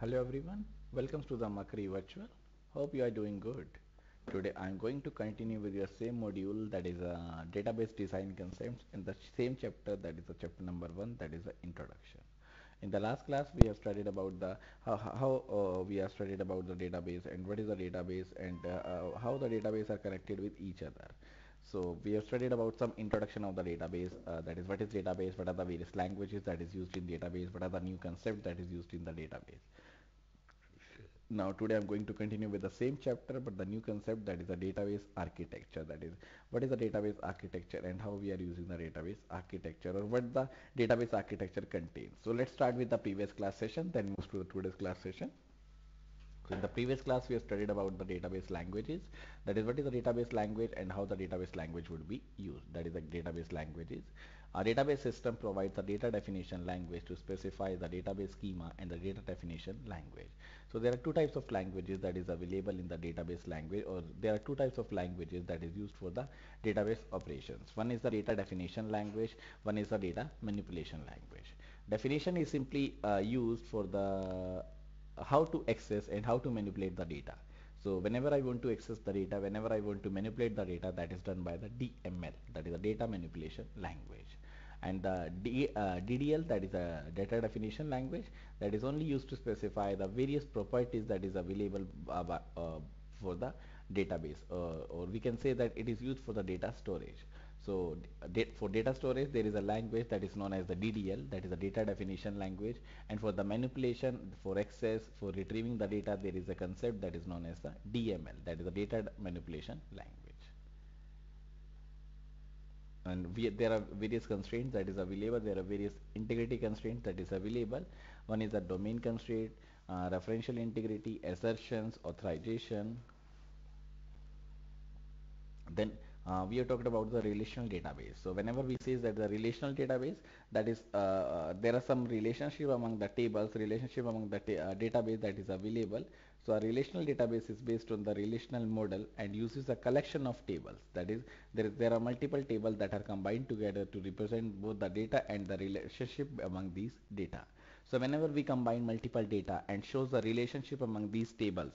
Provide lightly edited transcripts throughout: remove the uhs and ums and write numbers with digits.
Hello everyone, welcome to the Mercury Virtual. Hope you are doing good. Today I am going to continue with your same module, that is database design concepts, in the same chapter, that is the chapter number 1, that is the introduction. In the last class we have studied about the how we have studied about the database and what is the database and how the database are connected with each other. So we have studied about some introduction of the database, that is what is database, what are the various languages that is used in database, what are the new concepts that is used in the database. Now today I'm going to continue with the same chapter but the new concept, that is the database architecture. That is what is the database architecture and how we are using the database architecture, or what the database architecture contains. So let's start with the previous class session, then move to the today's class session. So in the previous class we have studied about the database languages, that is what is the database language and how the database language would be used. That is the database languages. A database system provides a data definition language to specify the database schema and the data definition language. So there are two types of languages that is available in the database language, or there are two types of languages that is used for the database operations. One is the data definition language, one is the data manipulation language. Definition is simply used for the how to access and how to manipulate the data. So whenever I want to access the data, whenever I want to manipulate the data, that is done by the DML, that is the data manipulation language. And the DDL, that is a data definition language, that is only used to specify the various properties that is available for the database, or we can say that it is used for the data storage. So for data storage there is a language that is known as the DDL, that is the data definition language, and for the manipulation, for access, for retrieving the data, there is a concept that is known as the DML, that is the data manipulation language. And there are various constraints that is available, there are various integrity constraints that is available. One is the domain constraint, referential integrity, assertions, authorization. Then we have talked about the relational database. So whenever we say that the relational database, that is there are some relationship among the tables, relationship among the database that is available. So a relational database is based on the relational model and uses a collection of tables. That is, there are multiple tables that are combined together to represent both the data and the relationship among these data. So whenever we combine multiple data and shows the relationship among these tables,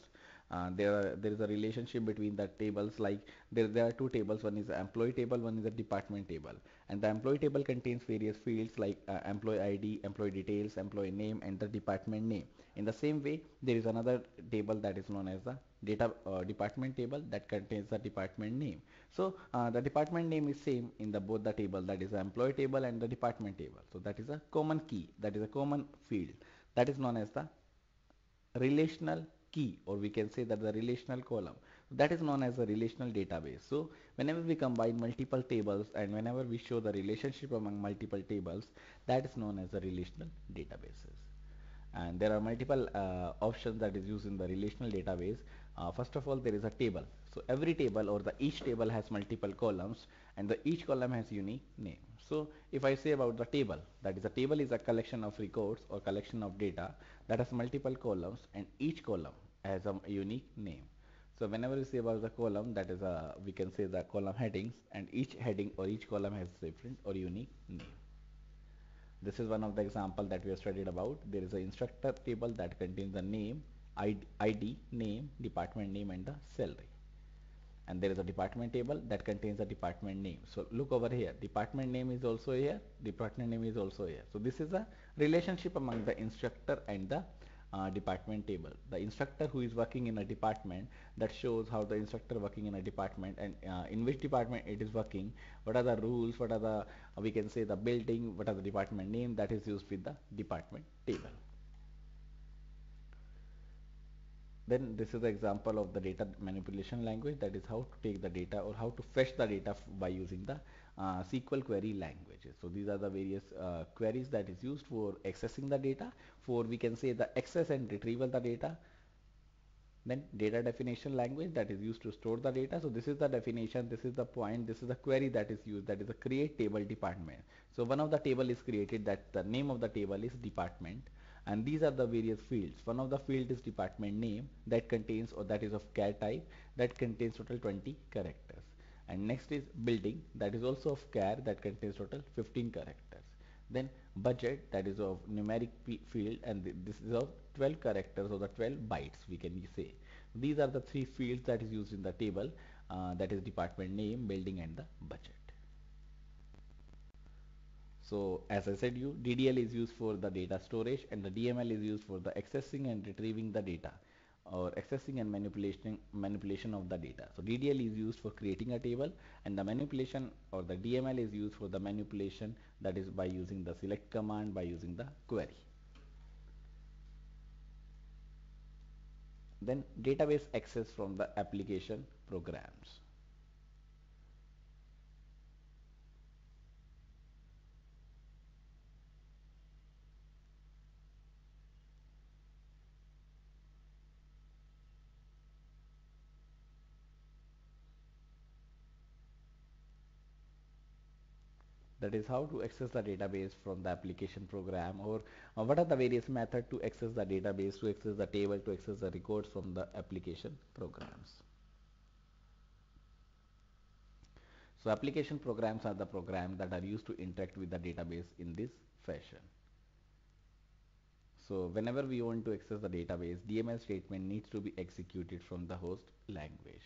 there is a relationship between the tables, like there are two tables, one is employee table, one is a department table, and the employee table contains various fields like employee ID, employee details, employee name, and the department name. In the same way, there is another table that is known as the data department table, that contains the department name. So the department name is same in the both the table, that is the employee table and the department table. So that is a common key, that is a common field, that is known as the relational key, or we can say that the relational column, that is known as a relational database. So whenever we combine multiple tables and whenever we show the relationship among multiple tables, that is known as the relational databases. And there are multiple options that is used in the relational database. First of all, there is a table. So every table, or the each table has multiple columns, and the each column has unique name. So if I say about the table, that is, a table is a collection of records or collection of data that has multiple columns, and each column has a unique name. So whenever we say about the column, that is a, we can say the column headings, and each heading or each column has different or unique name. This is one of the example that we have studied about. There is an instructor table that contains the name, ID, name, department name, and the salary. And there is a department table that contains the department name. So look over here, department name is also here, department name is also here. So this is a relationship among the instructor and the department table. The instructor who is working in a department, that shows how the instructor working in a department, and in which department it is working, what are the rules, what are the we can say the building, what are the department name, that is used with the department table. Then this is the example of the data manipulation language, that is how to take the data or how to fetch the data by using the SQL query languages. So these are the various queries that is used for accessing the data, for we can say the access and retrieval the data. Then data definition language, that is used to store the data. So this is the definition, this is the point, this is the query that is used, that is a create table department. So one of the table is created, that the name of the table is department, and these are the various fields. One of the field is department name, that contains, or that is of char type, that contains total 20 characters. And next is building, that is also of char, that contains total 15 characters. Then budget, that is of numeric field, and this is of 12 characters or the 12 bytes we can say. These are the three fields that is used in the table, that is department name, building, and the budget. So as I said you, DDL is used for the data storage and the DML is used for the accessing and retrieving the data, or accessing and manipulation of the data. So DDL is used for creating a table, and the manipulation, or the DML, is used for the manipulation, that is by using the select command, by using the query. Then database access from the application programs. That is how to access the database from the application program, or what are the various methods to access the database, to access the table, to access the records from the application programs. So application programs are the programs that are used to interact with the database in this fashion. So whenever we want to access the database, DML statement needs to be executed from the host language.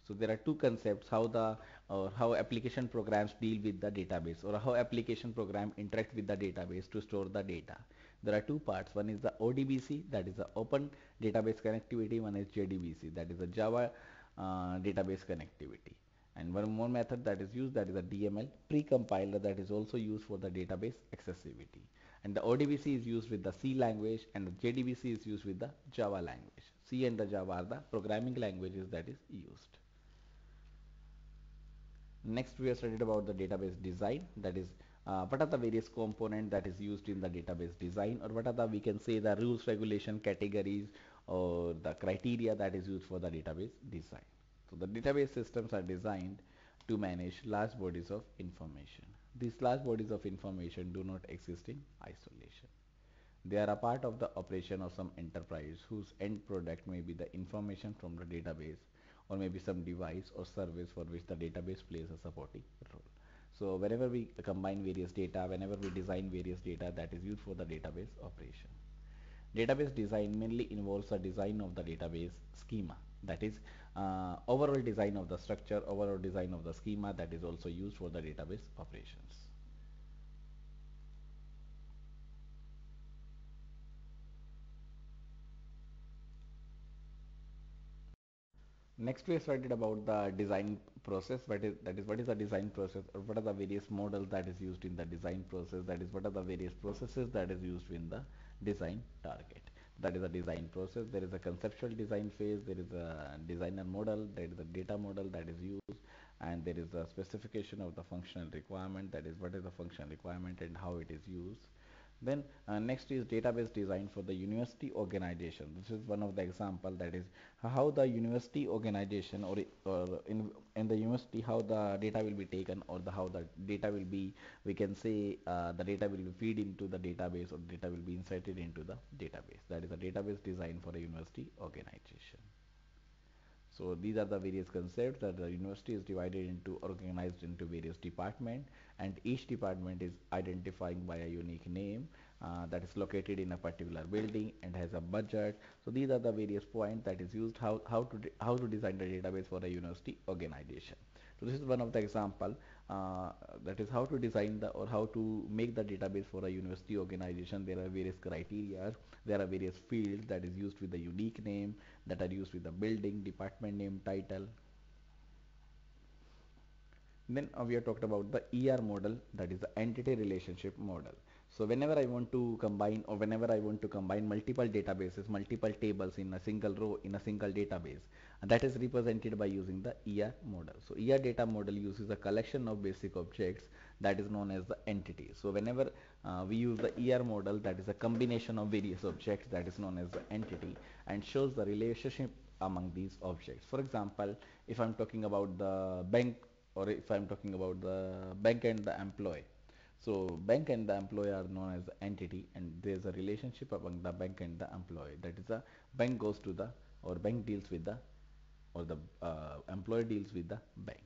So there are two concepts, how the, or how application programs deal with the database, or how application program interact with the database to store the data. There are two parts. One is the ODBC, that is the Open Database Connectivity. One is JDBC, that is the Java database connectivity. And one more method that is used, that is a DML pre-compiler, that is also used for the database accessibility. And the ODBC is used with the C language, and the JDBC is used with the Java language. C and the Java are the programming languages that is used. Next we have studied about the database design, that is what are the various components that is used in the database design, or what are the, we can say, the rules, regulation, categories, or the criteria that is used for the database design. So the database systems are designed to manage large bodies of information. These large bodies of information do not exist in isolation. They are a part of the operation of some enterprise whose end product may be the information from the database, or maybe some device or service for which the database plays a supporting role. So whenever we combine various data, whenever we design various data, that is used for the database operation. Database design mainly involves the design of the database schema, that is overall design of the structure, overall design of the schema, that is also used for the database operations. Next we have studied about the design process. What is the design process, or what are the various models that is used in the design process, that is what are the various processes that is used in the design target. That is a design process. There is a conceptual design phase, there is a designer model, there is a data model that is used, and there is a specification of the functional requirement, that is what is the functional requirement and how it is used. Then next is database design for the university organization. This is one of the example, that is how the university organization, or in the university, how the data will be taken, or the how the data will be, we can say, the data will be feed into the database, or data will be inserted into the database. That is a database design for a university organization. So these are the various concepts, that the university is divided into, organized into various departments, and each department is identifying by a unique name, that is located in a particular building and has a budget. So these are the various points that is used, how to design the database for a university organization. So this is one of the example, that is how to design the, or how to make the database for a university organization. There are various criteria, there are various fields that is used with the unique name, that are used with the building, department name, title. Then we have talked about the ER model, that is the entity relationship model. So whenever I want to combine, or whenever I want to combine multiple databases, multiple tables in a single row, in a single database, and that is represented by using the ER model. So ER data model uses a collection of basic objects that is known as the entity. So whenever we use the ER model, that is a combination of various objects, that is known as the entity, and shows the relationship among these objects. For example, if I'm talking about the bank, or if I'm talking about the bank and the employee. So bank and the employee are known as the entity, and there is a relationship among the bank and the employee. That is, the bank goes to the, or bank deals with the, or the employee deals with the bank.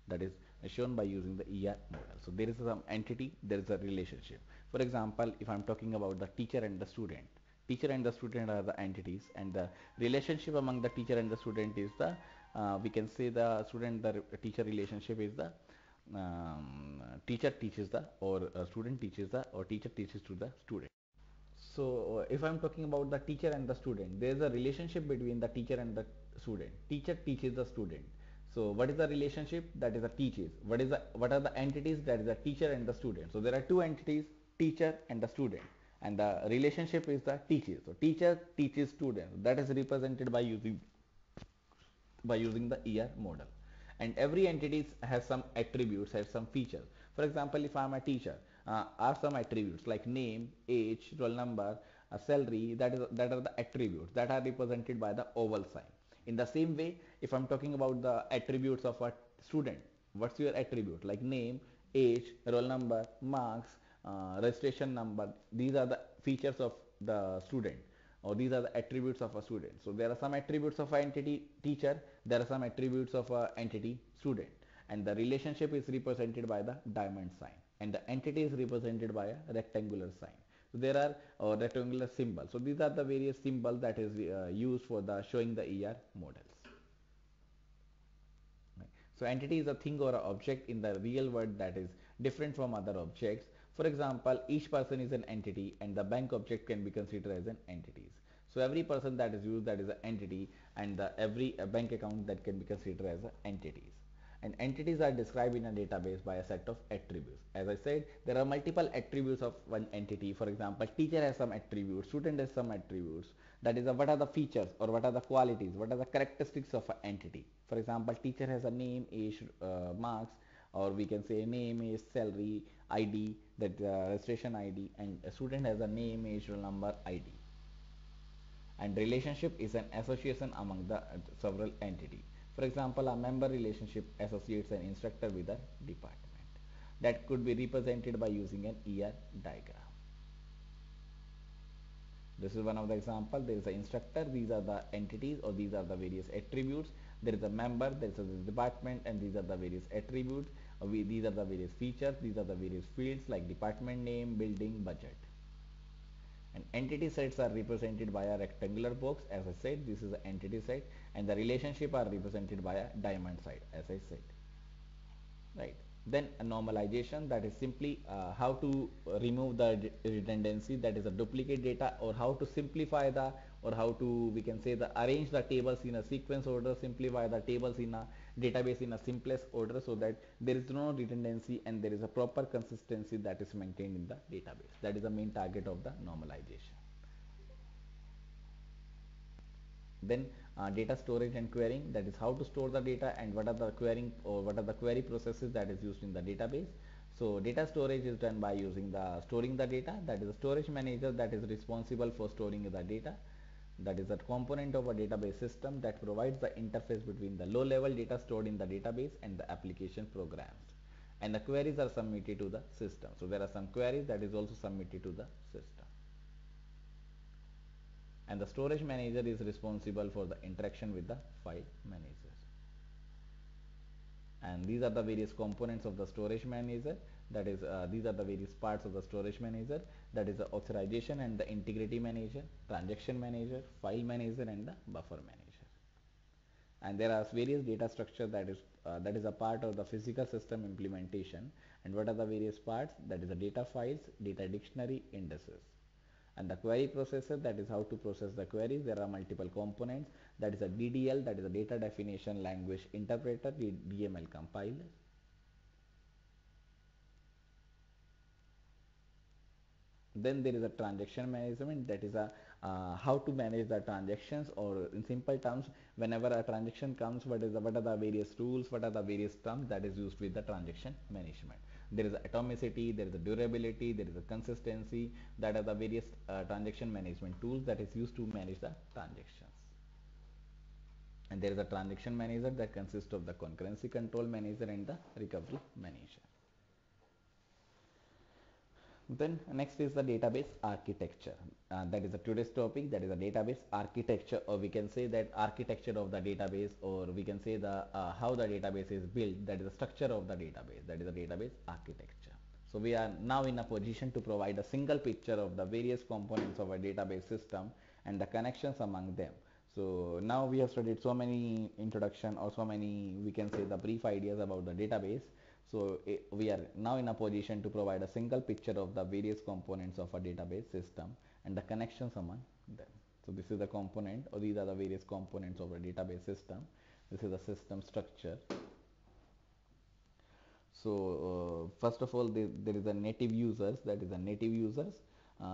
That is shown by using the ER model. So there is some entity, there is a relationship. For example, if I'm talking about the teacher and the student are the entities, and the relationship among the teacher and the student is the we can say the student the teacher relationship is the teacher teaches the or student teaches the or teacher teaches to the student. So if I'm talking about the teacher and the student, there is a relationship between the teacher and the student. Teacher teaches the student. So what is the relationship? That is the teaches. What are the entities? That is the teacher and the student. So there are two entities, teacher and the student, and the relationship is the teaches. So teacher teaches student. That is represented by using the ER model. And every entity has some attributes, has some features. For example, if I am a teacher, are some attributes like name, age, roll number, salary. That are the attributes that are represented by the oval sign. In the same way, if I'm talking about the attributes of a student, what's your attribute? Like name, age, roll number, marks, registration number. These are the features of the student, or these are the attributes of a student. So there are some attributes of an entity teacher, there are some attributes of a entity student, and the relationship is represented by the diamond sign, and the entity is represented by a rectangular sign. So there are rectangular symbols. So these are the various symbols that is used for the showing the ER models. Right. So entity is a thing or an object in the real world that is different from other objects. For example, each person is an entity, and the bank object can be considered as an entity. So every person that is used, that is an entity, and every bank account that can be considered as an entities. And entities are described in a database by a set of attributes. As I said, there are multiple attributes of one entity. For example, teacher has some attributes, student has some attributes. That is, what are the features, or what are the qualities, what are the characteristics of an entity. For example, teacher has a name, age, marks, or we can say name, age, salary, ID, that registration ID, and a student has a name, age, roll number, ID. And relationship is an association among the several entity. For example, a member relationship associates an instructor with a department. That could be represented by using an ER diagram. This is one of the example. There is an instructor, these are the entities, or these are the various attributes. There is a member, there is a department, and these are the various attributes. These are the various features, these are the various fields like department name, building, budget. And entity sets are represented by a rectangular box. As I said, this is the entity set, and the relationship are represented by a diamond side, as I said. Right. Then a normalization, that is simply how to remove the redundancy, that is a duplicate data, or how to simplify the, or how to, we can say, the arrange the tables in a sequence order, simplify the tables in a database in a simplest order, so that there is no redundancy and there is a proper consistency that is maintained in the database. That is the main target of the normalization. Then data storage and querying, that is how to store the data and what are the querying, or what are the query processes that is used in the database. So data storage is done by using the storing the data, that is a storage manager that is responsible for storing the data. That is a component of a database system that provides the interface between the low level data stored in the database and the application programs, and the queries are submitted to the system. So there are some queries that is also submitted to the system, and the storage manager is responsible for the interaction with the file manager. And these are the various components of the storage manager, that is these are the various parts of the storage manager, that is the authorization and the integrity manager, transaction manager, file manager, and the buffer manager. And there are various data structure that is a part of the physical system implementation. And what are the various parts? That is the data files, data dictionary, indices. And the query processor, that is how to process the queries. There are multiple components, that is a DDL, that is a data definition language interpreter, the DML compiler. Then there is a transaction management, that is a how to manage the transactions, or in simple terms, whenever a transaction comes, what are the various rules, what are the various terms that is used with the transaction management. There is atomicity, there is a durability, there is a consistency, that are the various transaction management tools that is used to manage the transactions. And there is a transaction manager that consists of the concurrency control manager and the recovery manager. Then next is the database architecture. That is the today's topic, that is the database architecture, or we can say that architecture of the database, or we can say the how the database is built, that is the structure of the database, that is the database architecture. So we are now in a position to provide a single picture of the various components of a database system and the connections among them. So now we have studied so many introduction or so many, we can say, the brief ideas about the database. So we are now in a position to provide a single picture of the various components of a database system and the connections among them. So this is the component, or these are the various components of a database system. This is the system structure. So first of all, there is a native users, that is the native users,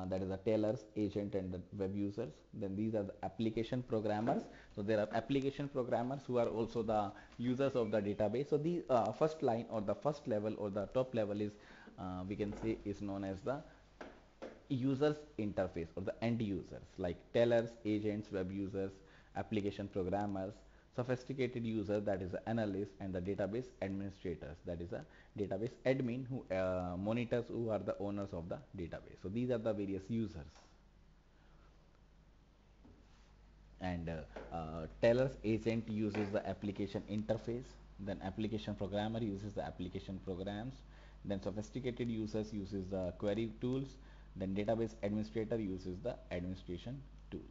that is the tailors, agent, and the web users. Then these are the application programmers. So there are application programmers who are also the users of the database. So the first line or the first level or the top level is, we can say, is known as the users interface or the end users, like tellers, agents, web users, application programmers, sophisticated user, that is the analyst, and the database administrators, that is a database admin who monitors, who are the owners of the database. So these are the various users. And tellers agent uses the application interface, then application programmer uses the application programs, then sophisticated users uses the query tools, then database administrator uses the administration tools.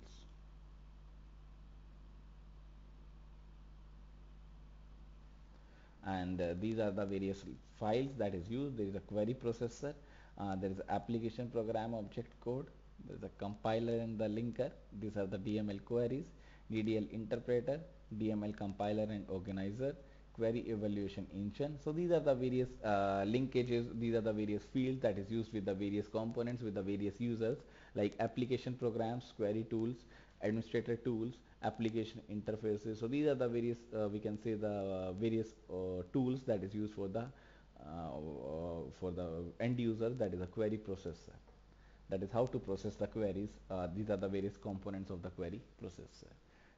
And these are the various files that is used. There is a query processor, there is application program object code, there is a compiler and the linker. These are the DML queries, DDL interpreter, DML compiler and organizer, query evaluation engine. So these are the various linkages, these are the various fields that is used with the various components with the various users, like application programs, query tools, administrator tools, application interfaces. So these are the various, we can say, the various tools that is used for the end user, that is a query processor. That is how to process the queries. These are the various components of the query processor.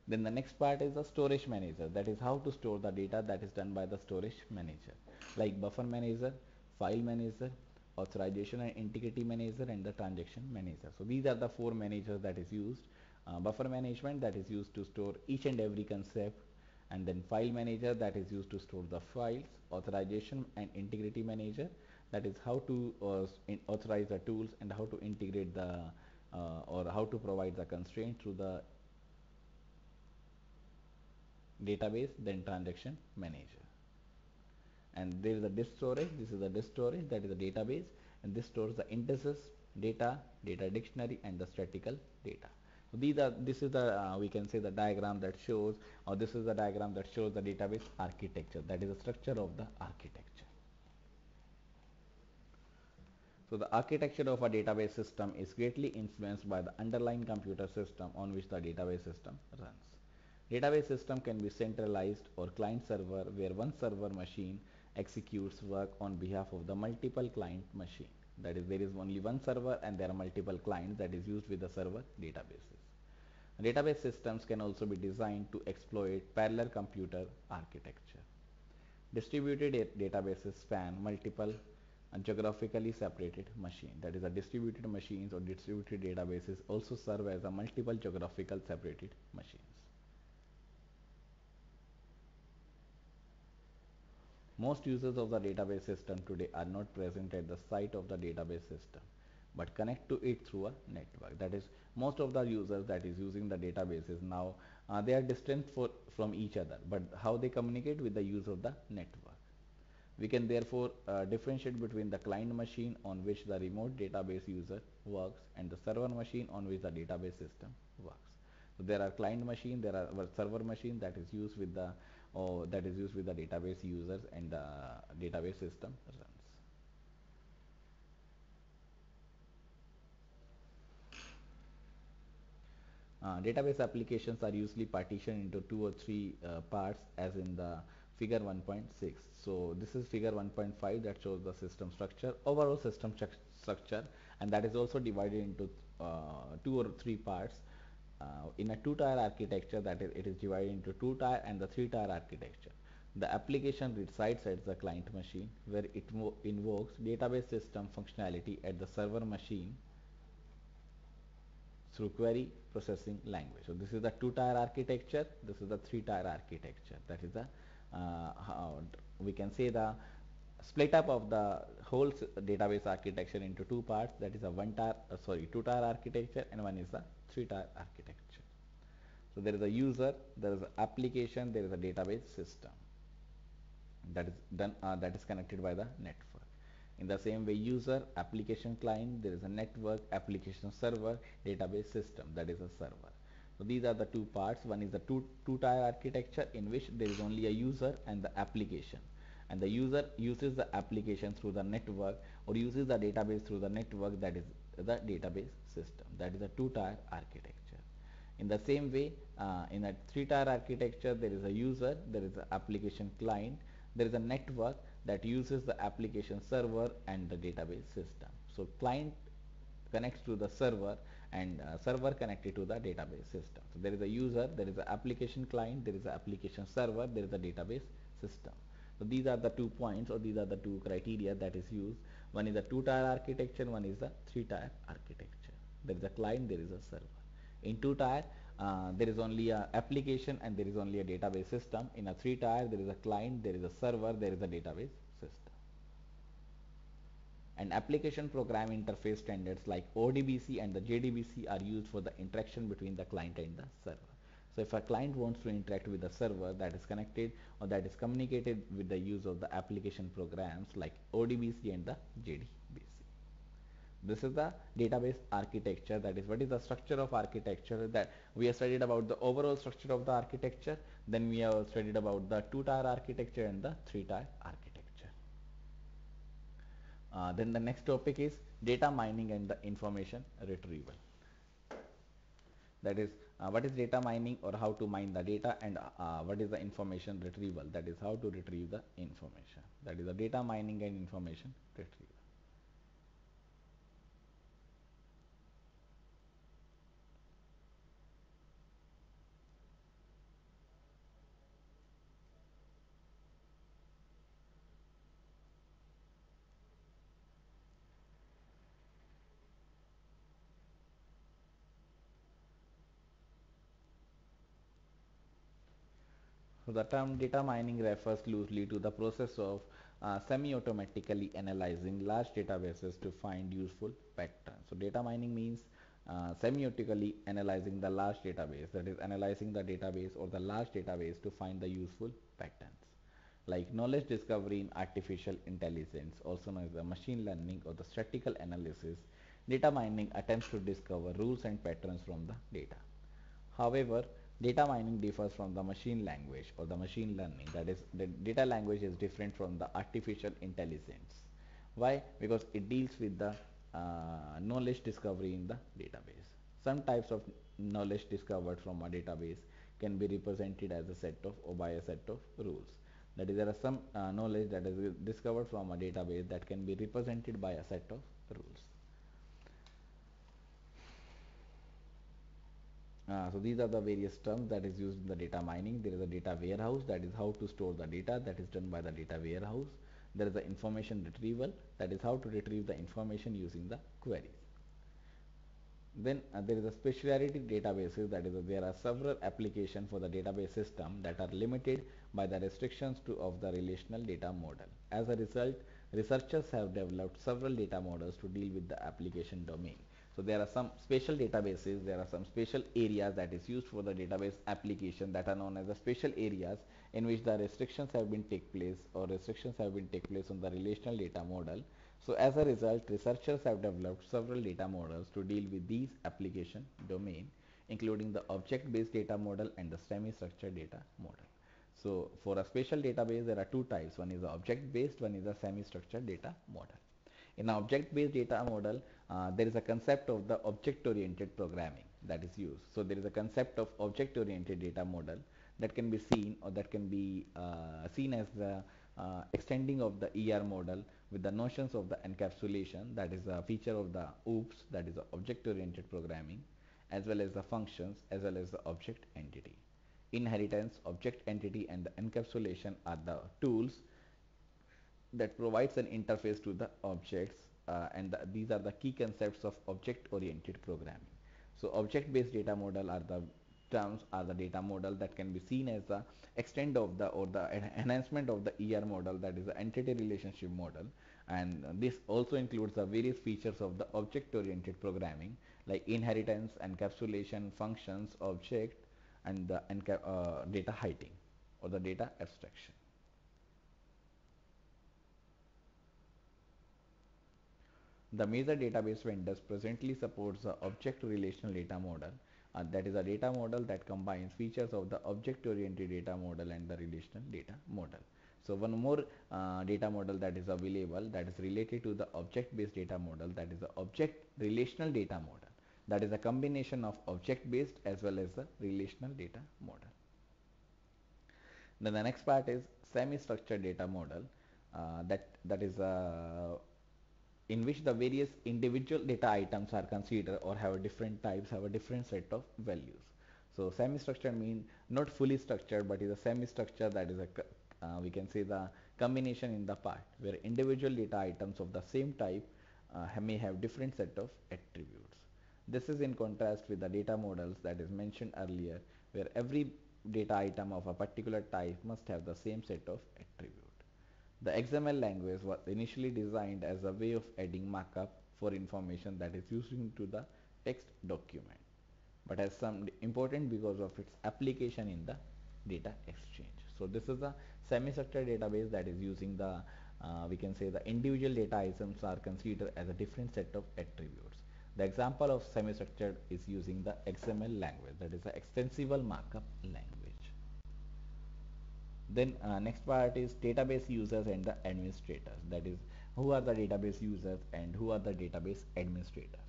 Then the next part is the storage manager. That is how to store the data, that is done by the storage manager, like buffer manager, file manager, authorization and integrity manager, and the transaction manager. So these are the four managers that is used. Buffer management, that is used to store each and every concept, and then file manager, that is used to store the files. Authorization and integrity manager, that is how to authorize the tools and how to integrate the or how to provide the constraint through the database. Then transaction manager. And there is a disk storage. This is the disk storage, that is a database, and this stores the indices, data, data dictionary, and the statistical data. So this is the we can say the diagram that shows, or this is the diagram that shows the database architecture, that is the structure of the architecture. So the architecture of a database system is greatly influenced by the underlying computer system on which the database system runs. Database system can be centralized or client server, where one server machine executes work on behalf of the multiple client machine. That is, there is only one server and there are multiple clients that is used with the server databases. Database systems can also be designed to exploit parallel computer architecture. Distributed databases span multiple and geographically separated machine. That is, a distributed machines or distributed databases also serve as a multiple geographical separated machines. Most users of the database system today are not present at the site of the database system, but connect to it through a network. That is, most of the users that is using the databases now, they are distant from each other, but how they communicate with the use of the network. We can therefore differentiate between the client machine on which the remote database user works and the server machine on which the database system works. So there are client machine, there are server machine that is used with the database users, and the database system runs. Database applications are usually partitioned into two or three parts, as in the figure 1.6. So this is figure 1.5 that shows the system structure, overall system structure, and that is also divided into two or three parts. In a two-tier architecture, that is, it is divided into two-tier and the three-tier architecture. The application resides at the client machine, where it invokes database system functionality at the server machine through query processing language. So this is the two-tier architecture, this is the three-tier architecture. That is the how we can say the split up of the whole database architecture into two parts, that is a two tier architecture, and one is a three tier architecture. So there is a user, there is an application, there is a database system that is connected by the network. In the same way, user, application client, there is a network, application server, database system, that is a server. So these are the two parts. One is the two-tier architecture, in which there is only a user and the application, and the user uses the application through the network or uses the database through the network, that is the database system. That is a two-tier architecture. In the same way, in a three-tier architecture, there is a user, there is an application client, there is a network that uses the application server and the database system. So client connects to the server, and server connected to the database system. So there is a user, there is an application client, there is an application server, there is a database system. So these are the 2 points, or these are the two criteria that is used. One is a two-tier architecture, one is a three-tier architecture. There is a client, there is a server. In two-tier, there is only a application and there is only a database system. In a three-tier, there is a client, there is a server, there is a database system. And application program interface standards like ODBC and the JDBC are used for the interaction between the client and the server. So if a client wants to interact with the server, that is connected or that is communicated with the use of the application programs like ODBC and the JDBC. This is the database architecture. That is, what is the structure of architecture, that we have studied about the overall structure of the architecture. Then we have studied about the two-tier architecture and the three-tier architecture. Then the next topic is data mining and the information retrieval. That is, what is data mining, or how to mine the data, and what is the information retrieval, that is how to retrieve the information. That is the data mining and information retrieval. So the term data mining refers loosely to the process of semi-automatically analyzing large databases to find useful patterns. So data mining means semiotically analyzing the large database, that is analyzing the database or the large database to find the useful patterns. Like knowledge discovery in artificial intelligence, also known as the machine learning or the statistical analysis, data mining attempts to discover rules and patterns from the data. However, data mining differs from the machine language or the machine learning. That is, the data language is different from the artificial intelligence. Why? Because it deals with the knowledge discovery in the database. Some types of knowledge discovered from a database can be represented as a set of or by a set of rules. That is, there are some knowledge that is discovered from a database that can be represented by a set of rules. So these are the various terms that is used in the data mining. There is a data warehouse, that is how to store the data, that is done by the data warehouse. There is the information retrieval, that is how to retrieve the information using the queries. Then there is a specialty databases, that is there are several applications for the database system that are limited by the restrictions of the relational data model. As a result, researchers have developed several data models to deal with the application domain. So there are some special databases, there are some special areas that is used for the database application that are known as the special areas, in which the restrictions have been take place or restrictions have been take place on the relational data model. So as a result, researchers have developed several data models to deal with these application domain, including the object-based data model and the semi-structured data model. So for a spatial database, there are two types. One is the object-based, one is the semi-structured data model. In an object-based data model, there is a concept of the object-oriented programming that is used. So there is a concept of object-oriented data model that can be seen, or that can be seen as the extending of the ER model with the notions of the encapsulation, that is a feature of the OOPS, that is the object-oriented programming, as well as the functions, as well as the object entity. Inheritance, object entity, and the encapsulation are the tools that provides an interface to the objects, these are the key concepts of object oriented programming. So object based data model are the terms are the data model that can be seen as the extent of the or the enhancement of the ER model, that is the entity relationship model. And this also includes the various features of the object oriented programming like inheritance, encapsulation, functions, object, and the data hiding or the data abstraction. The major database vendors presently supports the object relational data model, and that is a data model that combines features of the object-oriented data model and the relational data model. So one more data model that is available, that is related to the object-based data model, that is the object relational data model. That is a combination of object-based as well as the relational data model. Then the next part is semi-structured data model. That is in which the various individual data items are considered or have a different types, have a different set of values. So semi-structured means not fully structured, but is a semi-structure, that is a we can say the combination in the part where individual data items of the same type may have different set of attributes. This is in contrast with the data models that is mentioned earlier, where every data item of a particular type must have the same set of attributes. The XML language was initially designed as a way of adding markup for information that is used into the text document, but has some important because of its application in the data exchange. So this is the semi-structured database that is using the we can say the individual data items are considered as a different set of attributes. The example of semi-structured is using the XML language, that is the extensible markup language. Then next part is database users and the administrators, that is who are the database users and who are the database administrators.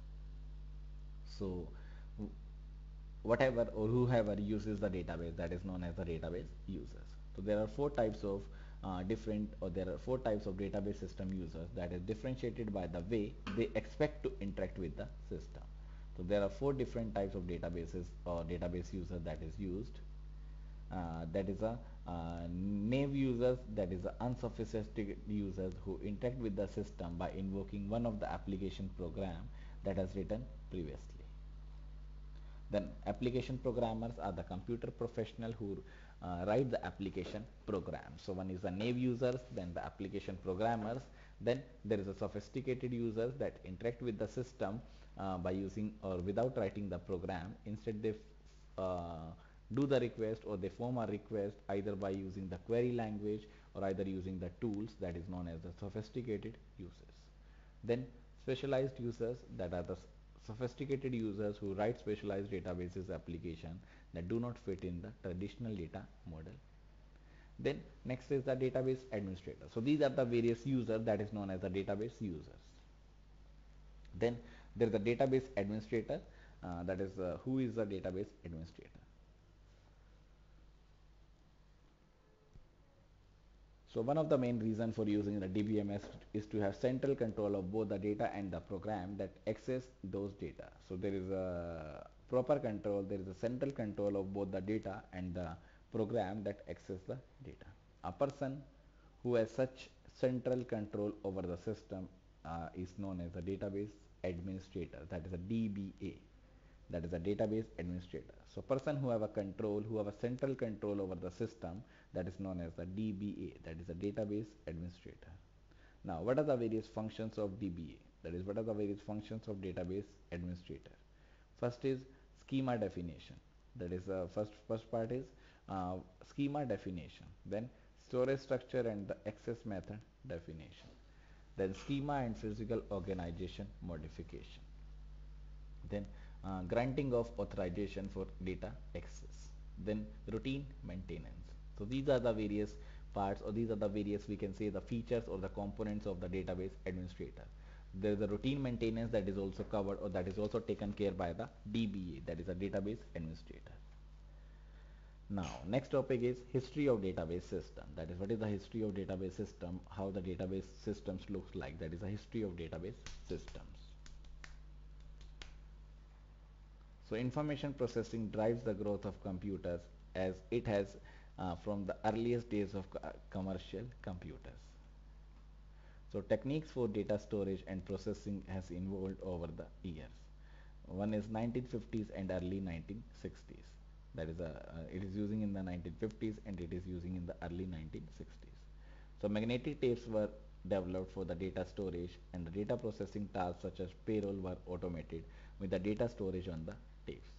So whatever or whoever uses the database, that is known as the database users. So there are four types of database system users that is differentiated by the way they expect to interact with the system. So there are four different types of databases or database user that is used. That is a naive users, that is the unsophisticated users who interact with the system by invoking one of the application program that has written previously. Then application programmers are the computer professional who write the application program. So one is the naive users, then the application programmers, then there is a sophisticated users that interact with the system by using or without writing the program. Instead they do the request or they form a request either by using the query language or either using the tools, that is known as the sophisticated users. Then specialized users, that are the sophisticated users who write specialized databases application that do not fit in the traditional data model. Then next is the database administrator. So these are the various users that is known as the database users. Then there is a database administrator, that is who is the database administrator. So one of the main reasons for using the DBMS is to have central control of both the data and the program that access those data. So there is a proper control, there is a central control of both the data and the program that access the data. A person who has such central control over the system is known as a database administrator, that is a DBA, that is a database administrator. So person who have a control, who have a central control over the system, that is known as the DBA, that is a database administrator. Now what are the various functions of DBA, that is what are the various functions of database administrator. First is schema definition, that is first part is schema definition, then storage structure and the access method definition, then schema and physical organization modification, then granting of authorization for data access, then routine maintenance. So these are the various parts, or these are the various, we can say, the features or the components of the database administrator. There is a routine maintenance that is also covered or that is also taken care by the DBA, that is a database administrator. Now next topic is history of database system, that is what is the history of database system, how the database systems looks like, that is a history of database systems. So information processing drives the growth of computers as it has from the earliest days of commercial computers. So techniques for data storage and processing has evolved over the years. One is 1950s and early 1960s. That is it is using in the 1950s and it is using in the early 1960s. So magnetic tapes were developed for the data storage, and the data processing tasks such as payroll were automated with the data storage on the tapes.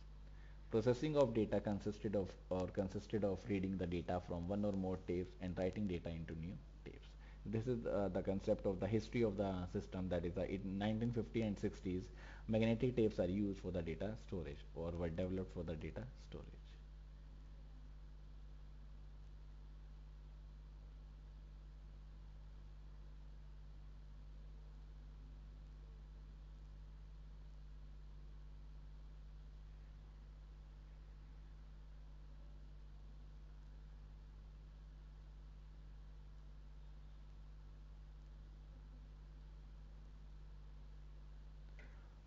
Processing of data consisted of reading the data from one or more tapes and writing data into new tapes. This is the concept of the history of the system. That is, in 1950 and 60s, magnetic tapes are used for the data storage or were developed for the data storage.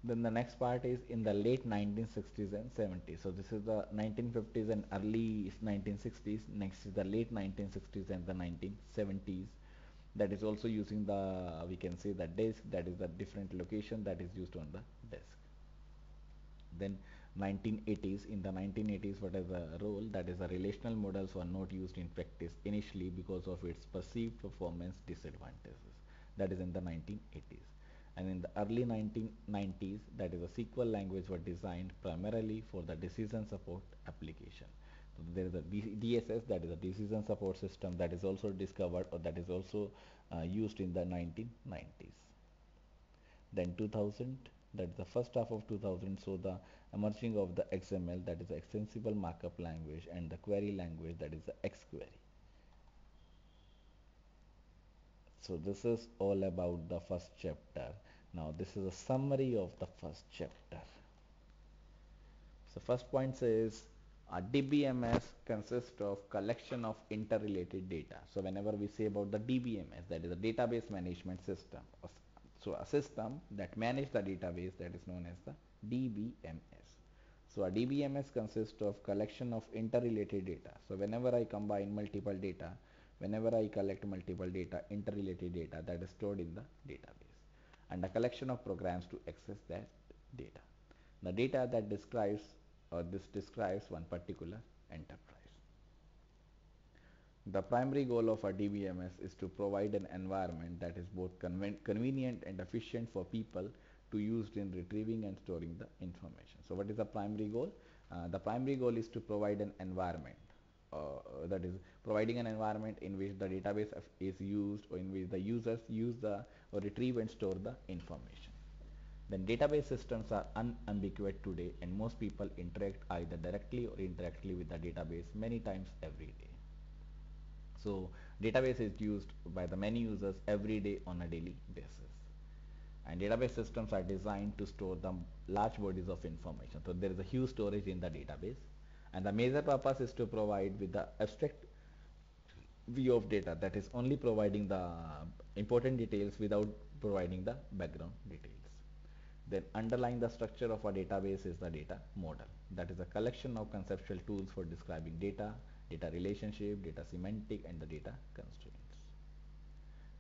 Then the next part is in the late 1960s and 70s. So this is the 1950s and early 1960s. Next is the late 1960s and the 1970s. That is also using the, we can say, the disk. That is the different location that is used on the disk. Then 1980s. In the 1980s, what is the role? That is the relational models were not used in practice initially because of its perceived performance disadvantages. That is in the 1980s. And in the early 1990s, that is a SQL language were designed primarily for the decision support application. So there is a DSS, that is a decision support system, that is also discovered, or that is also used in the 1990s. Then 2000, that's the first half of 2000, so the emerging of the XML, that is the extensible markup language, and the query language, that is the XQuery. So this is all about the first chapter. Now this is a summary of the first chapter. So first point says a DBMS consists of collection of interrelated data. So whenever we say about the DBMS, that is a database management system. So a system that manages the database, that is known as the DBMS. So a DBMS consists of collection of interrelated data. So whenever I combine multiple data, whenever I collect multiple data, interrelated data, that is stored in the database, and a collection of programs to access that data. The data that describes, or this describes one particular enterprise. The primary goal of a DBMS is to provide an environment that is both convenient and efficient for people to use in retrieving and storing the information. So what is the primary goal? The primary goal is to provide an environment, that is providing an environment in which the database is used, or in which the users use the or retrieve and store the information. Then database systems are unambiguous today, and most people interact either directly or indirectly with the database many times every day. So database is used by the many users every day on a daily basis. And database systems are designed to store the large bodies of information. So there is a huge storage in the database, and the major purpose is to provide with the abstract view of data, that is only providing the important details without providing the background details. Then underlying the structure of a database is the data model. That is a collection of conceptual tools for describing data, data relationship, data semantic, and the data constraints.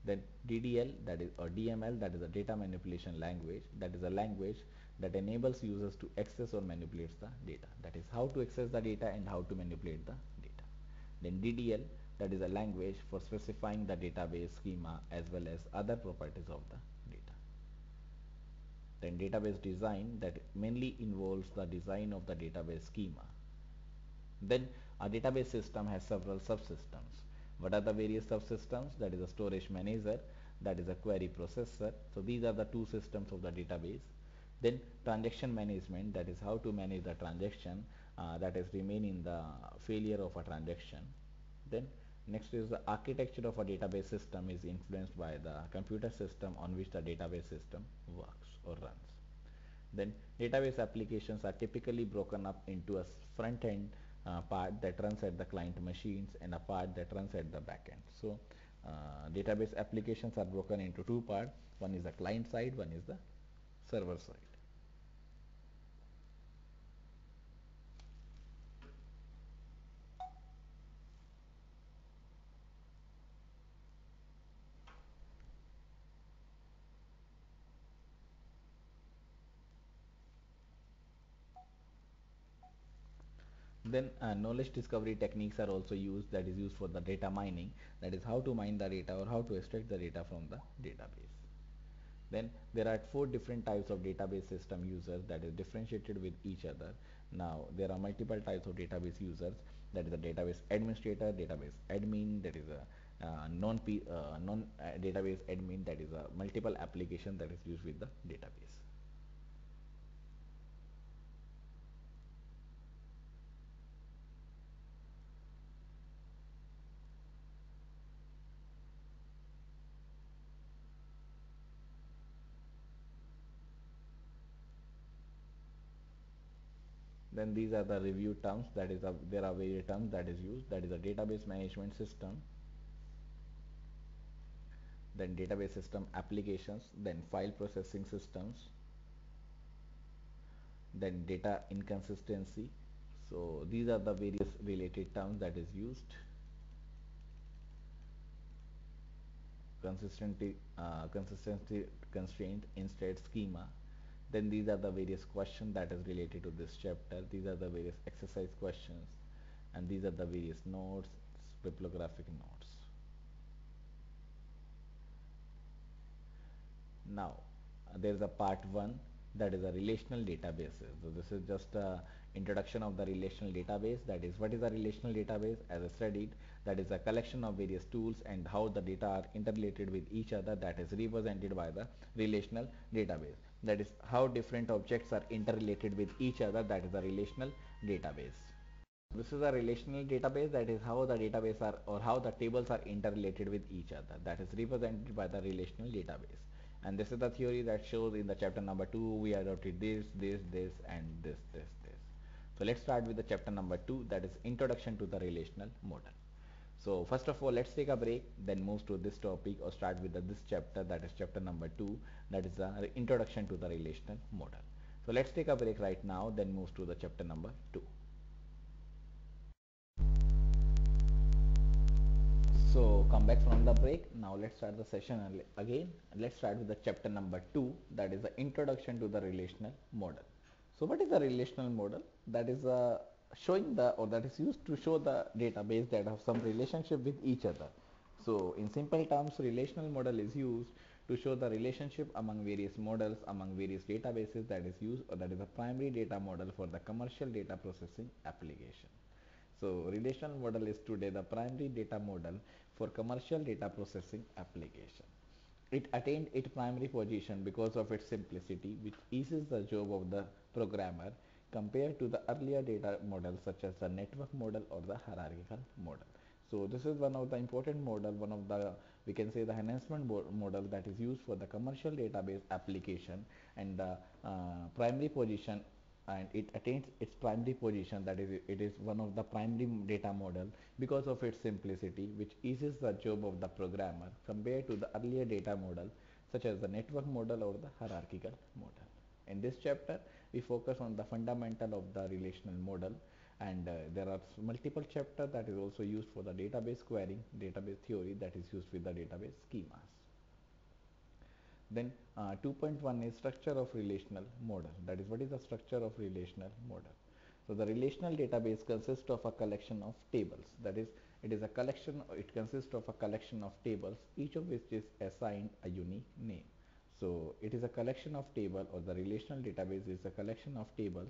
Then DDL, that is, or DML, that is a data manipulation language. That is a language that enables users to access or manipulate the data. That is how to access the data and how to manipulate the data. Then DDL, that is a language for specifying the database schema as well as other properties of the data. Then database design, that mainly involves the design of the database schema. Then a database system has several subsystems. What are the various subsystems? That is a storage manager, that is a query processor. So these are the two systems of the database. Then transaction management, that is how to manage the transaction, that is remain in the failure of a transaction. Then next is the architecture of a database system is influenced by the computer system on which the database system works or runs. Then database applications are typically broken up into a front end part that runs at the client machines and a part that runs at the back end. So database applications are broken into two parts. One is the client side, one is the server side. Then knowledge discovery techniques are also used, that is used for the data mining, that is how to mine the data or how to extract the data from the database. Then there are four different types of database system users that is differentiated with each other. Now there are multiple types of database users, that is a database administrator, database admin, that is a non database admin, that is a multiple application that is used with the database. Then these are the review terms, that is there are various terms that is used, that is a database management system, then database system applications, then file processing systems, then data inconsistency. So these are the various related terms that is used. Consistency constraint instead schema. Then these are the various questions that is related to this chapter. These are the various exercise questions, and these are the various notes, bibliographic notes. Now there is a part 1, that is a relational databases. So this is just a introduction of the relational database, that is what is a relational database. As I studied, that is a collection of various tools and how the data are interrelated with each other, that is represented by the relational database. That is how different objects are interrelated with each other, that is a relational database. This is a relational database, that is how the database are or how the tables are interrelated with each other, that is represented by the relational database. And this is the theory that shows in the chapter number 2 we adopted this and this. So let's start with the chapter number 2, that is introduction to the relational model. So first of all, let's take a break, then move to this topic or start with this chapter, that is chapter number 2, that is the introduction to the relational model. So let's take a break right now, then move to the chapter number 2. So come back from the break. Now let's start the session again. Let's start with the chapter number 2, that is the introduction to the relational model. So what is the relational model? That is showing the or that is used to show the database that have some relationship with each other. So in simple terms, relational model is used to show the relationship among various models among various databases that is used, or that is a primary data model for the commercial data processing application. So relational model is today the primary data model for commercial data processing application. It attained its primary position because of its simplicity, which eases the job of the programmer compared to the earlier data models such as the network model or the hierarchical model. So this is one of the important model, one of the, we can say, the enhancement model that is used for the commercial database application, and the primary position, and it attains its primary position, that is it is one of the primary data model because of its simplicity, which eases the job of the programmer compared to the earlier data model such as the network model or the hierarchical model. In this chapter we focus on the fundamental of the relational model, and there are multiple chapters that is also used for the database querying, database theory, that is used with the database schemas. Then 2.1 is structure of relational model. That is, what is the structure of relational model? So the relational database consists of a collection of tables. That is, it is a collection. It consists of a collection of tables, each of which is assigned a unique name. So it is a collection of table, or the relational database is a collection of tables,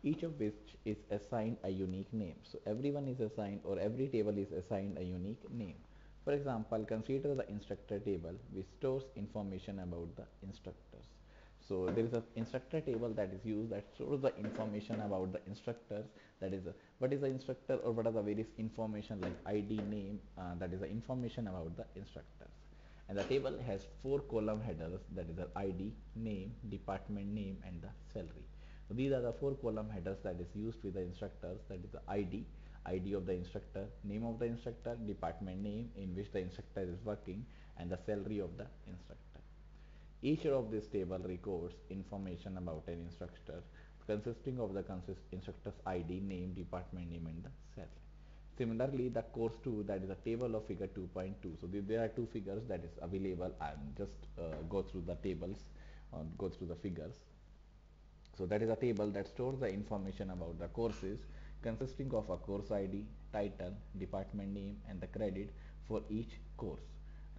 each of which is assigned a unique name. So everyone is assigned, or every table is assigned a unique name. For example, consider the instructor table, which stores information about the instructors. So there is an instructor table that is used that stores the information about the instructors. That is what is the instructor, or what are the various information like ID, name, that is the information about the instructors. And the table has 4 column headers, that is the ID, name, department name, and the salary. So these are the 4 column headers that is used with the instructors, that is the ID of the instructor, name of the instructor, department name in which the instructor is working, and the salary of the instructor. Each of this table records information about an instructor consisting of the instructor's ID, name, department name, and the salary. Similarly, the course 2, that is a table of figure 2.2. So there are two figures that is available, and just go through the tables, go through the figures. So that is a table that stores the information about the courses consisting of a course ID, title, department name and the credit for each course.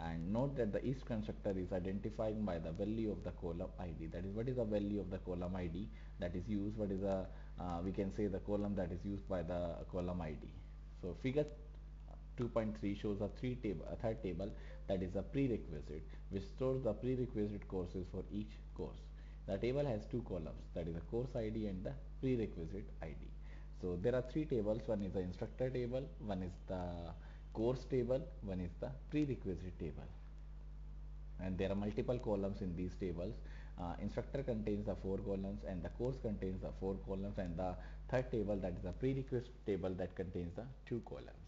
And note that the each constructor is identifying by the value of the column ID. That is, what is the value of the column ID that is used, what is the we can say the column that is used by the column ID. So figure 2.3 shows a third table, that is a prerequisite, which stores the prerequisite courses for each course. The table has two columns, that is the course ID and the prerequisite ID. So there are three tables, one is the instructor table, one is the course table, one is the prerequisite table, and there are multiple columns in these tables. Instructor contains the four columns and the course contains the four columns, and the third table, that is the prerequisite table, that contains the two columns.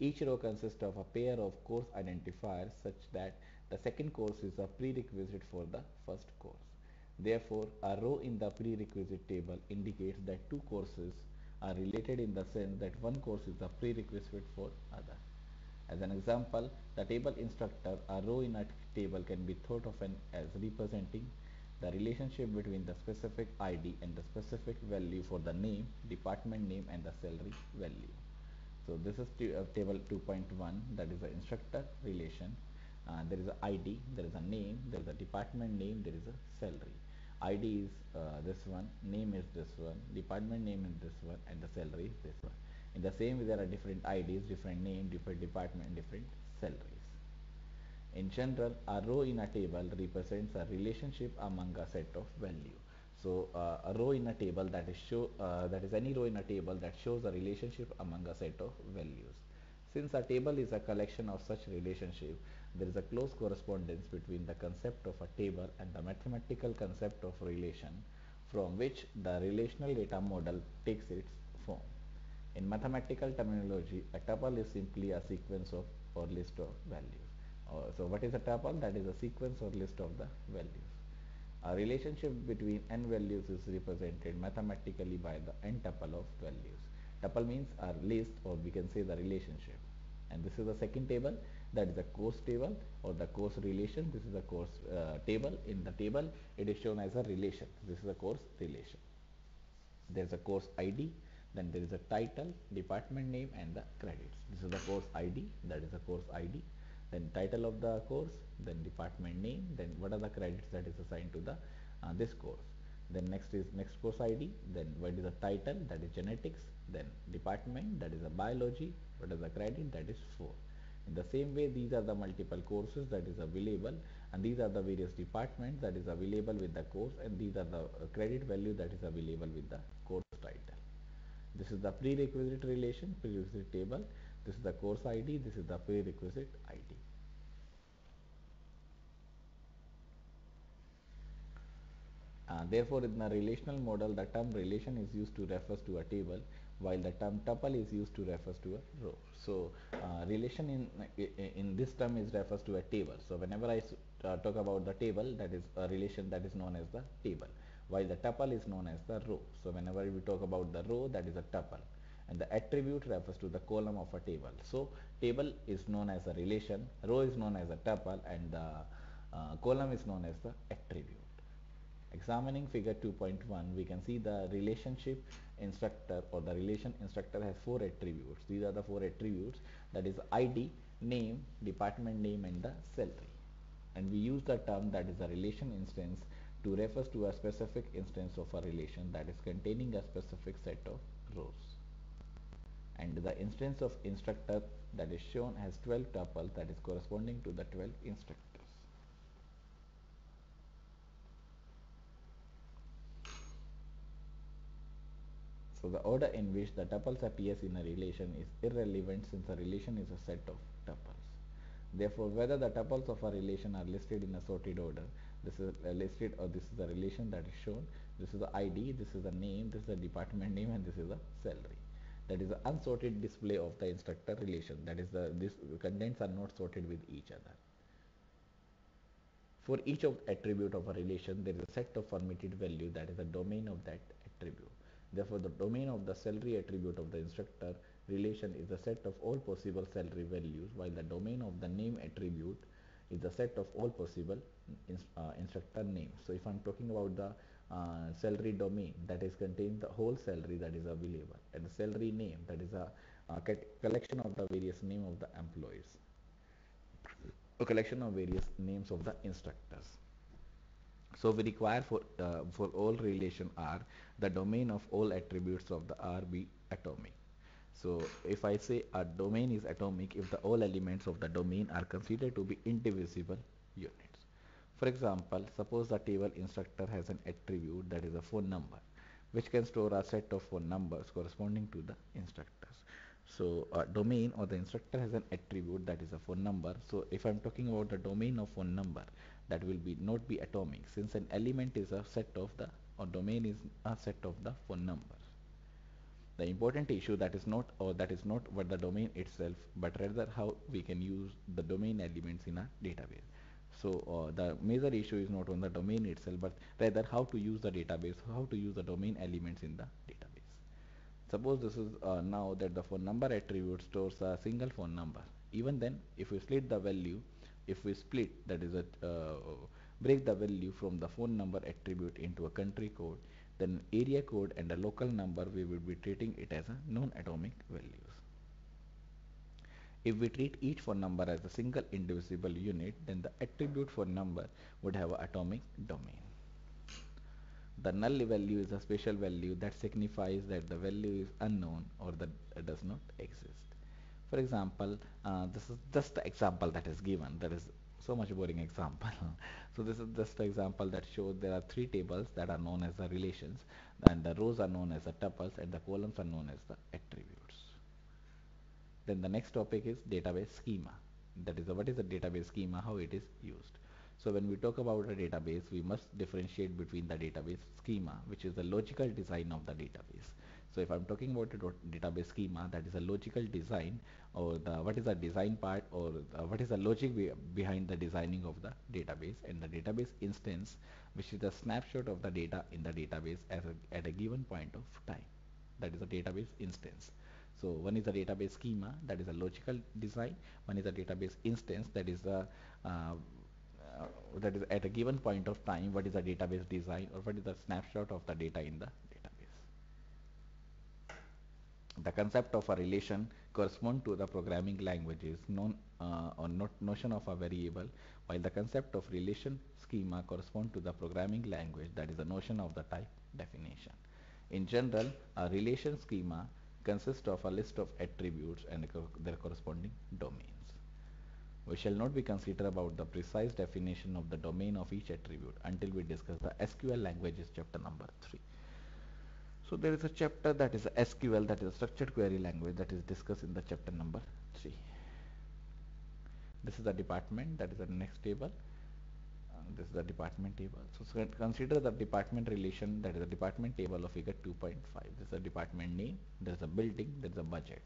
Each row consists of a pair of course identifiers such that the second course is a prerequisite for the first course. Therefore, a row in the prerequisite table indicates that two courses are related in the sense that one course is a prerequisite for other. As an example, the table instructor, a row in a table, can be thought of as representing the relationship between the specific ID and the specific value for the name, department name and the salary value. So this is table 2.1, that is the instructor relation. There is a ID, there is a name, there is a department name, there is a salary. ID is this one, name is this one, department name is this one, and the salary is this one. In the same way, there are different IDs, different name, different department, different salaries. In general, a row in a table represents a relationship among a set of value. So a row in a table, that is any row in a table that shows a relationship among a set of values. Since a table is a collection of such relationship, there is a close correspondence between the concept of a table and the mathematical concept of relation, from which the relational data model takes its form. In mathematical terminology, a tuple is simply a sequence of or list of values. So what is a tuple? That is a sequence or list of the values. A relationship between n values is represented mathematically by the n tuple of values. Tuple means a list, or we can say the relationship. And this is the second table, that is the course table or the course relation. This is the course table. In the table, it is shown as a relation. This is a course relation. There is a course ID, then there is a title, department name and the credits. This is the course ID, that is the course ID, then title of the course, then department name, then what are the credits that is assigned to the this course. Then next is next course ID, then what is the title, that is genetics, then department, that is a biology, what is the credit, that is 4. In the same way, these are the multiple courses that is available, and these are the various departments that is available with the course, and these are the credit value that is available with the course title. This is the prerequisite relation, prerequisite table. This is the course ID, this is the prerequisite ID. Therefore, in the relational model, the term relation is used to refer to a table, while the term tuple is used to refer to a row. So, relation in this term is refers to a table. So, whenever I talk about the table, that is a relation that is known as the table, while the tuple is known as the row. So, whenever we talk about the row, that is a tuple, and the attribute refers to the column of a table. So, table is known as a relation, row is known as a tuple, and the column is known as the attribute. Examining figure 2.1, we can see the relationship instructor, or the relation instructor, has four attributes. These are the four attributes, that is ID, name, department name and the salary. And we use the term, that is a relation instance, to refer to a specific instance of a relation that is containing a specific set of rows. And the instance of instructor that is shown has 12 tuples, that is corresponding to the 12 instructors. So the order in which the tuples appears in a relation is irrelevant, since a relation is a set of tuples. Therefore, whether the tuples of a relation are listed in a sorted order, this is listed, or this is the relation that is shown. This is the ID, this is the name, this is the department name, and this is the salary. That is the unsorted display of the instructor relation. That is this contents are not sorted with each other. For each of attribute of a relation, there is a set of permitted value, that is the domain of that attribute. Therefore, the domain of the salary attribute of the instructor relation is the set of all possible salary values, while the domain of the name attribute is the set of all possible instructor names. So, if I am talking about the salary domain that is contain the whole salary that is available, and the salary name that is a collection of the various name of the employees, a collection of various names of the instructors. So we require for all relation R, the domain of all attributes of the R be atomic. So if I say a domain is atomic if the all elements of the domain are considered to be indivisible units. For example, suppose the table instructor has an attribute that is a phone number, which can store a set of phone numbers corresponding to the instructors. So a domain or the instructor has an attribute that is a phone number. So if I'm talking about the domain of phone number, that will be not be atomic, since an element is a set of the, or domain is a set of the phone numbers. The important issue that is not, or that is not what the domain itself, but rather how we can use the domain elements in a database. So the major issue is not on the domain itself, but rather how to use the database, how to use the domain elements in the database. Suppose this is now that the phone number attribute stores a single phone number. Even then, if we split the value, if we split, that is a break the value from the phone number attribute into a country code, then area code and a local number, we will be treating it as a non-atomic values. If we treat each phone number as a single indivisible unit, then the attribute phone number would have an atomic domain. The null value is a special value that signifies that the value is unknown or that it does not exist. For example, this is just the example that is given. That is so much boring example. So this is just the example that shows there are three tables that are known as the relations, and the rows are known as the tuples, and the columns are known as the attributes. Then the next topic is database schema. That is, what is the database schema, how it is used. So when we talk about a database, we must differentiate between the database schema, which is the logical design of the database. So if I'm talking about a database schema, that is a logical design, or the what is the design part, or what is the logic behind the designing of the database, and the database instance, which is the snapshot of the data in the database at a given point of time. That is a database instance. So one is a database schema, that is a logical design. One is a database instance, that is a that is at a given point of time, what is the database design, or what is the snapshot of the data in the database. The concept of a relation corresponds to the programming languages known or not notion of a variable, while the concept of relation schema corresponds to the programming language, that is the notion of the type definition. In general, a relation schema consists of a list of attributes and their corresponding domains. We shall not be consider about the precise definition of the domain of each attribute until we discuss the SQL languages chapter number 3. So there is a chapter that is SQL, that is a structured query language, that is discussed in the chapter number 3. This is the department, that is the next table. This is the department table. So consider the department relation, that is the department table of figure 2.5. This is the department name, there is a building, there is a budget.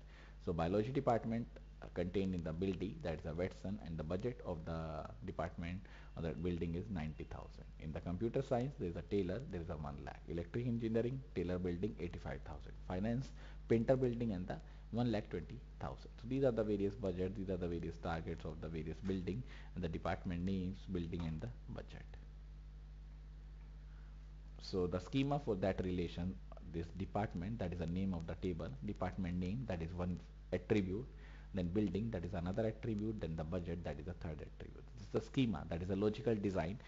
So biology department contained in the building, that is a Watson, and the budget of the department or the building is 90,000. In the computer science, there is a Taylor, there is a 1 lakh. Electric engineering, Taylor building 85,000. Finance, Painter building, and the 1,20,000. So these are the various budgets, these are the various targets of the various building, and the department names, building, and the budget. So the schema for that relation, this department, that is the name of the table, department name, that is one attribute, then building, that is another attribute, then the budget, that is the third attribute. This is the schema, that is a logical design,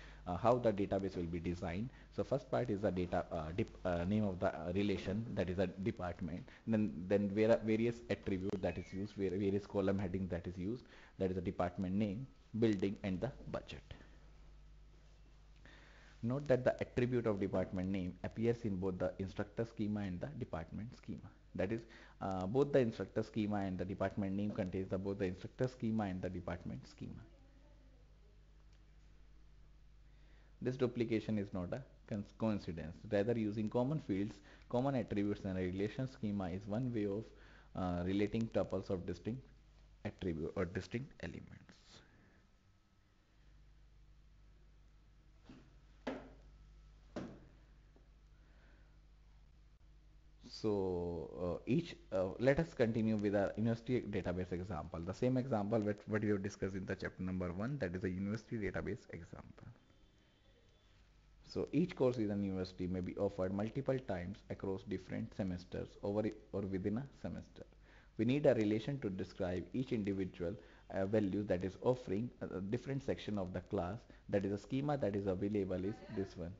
how the database will be designed. So first part is the data name of the relation, that is a department, then various attribute that is used, various column headings that is used, that is the department name, building, and the budget. Note that the attribute of department name appears in both the instructor schema and the department schema. That is, both the instructor schema and the department name contains both the instructor schema and the department schema. This duplication is not a coincidence. Rather, using common fields, common attributes, and a relation schema is one way of relating tuples of distinct attribute or distinct elements. So let us continue with our university database example. The same example what we have discussed in the chapter number 1, that is a university database example. So each course in a university may be offered multiple times across different semesters over or within a semester. We need a relation to describe each individual value that is offering a different section of the class. That is a schema that is available is this one.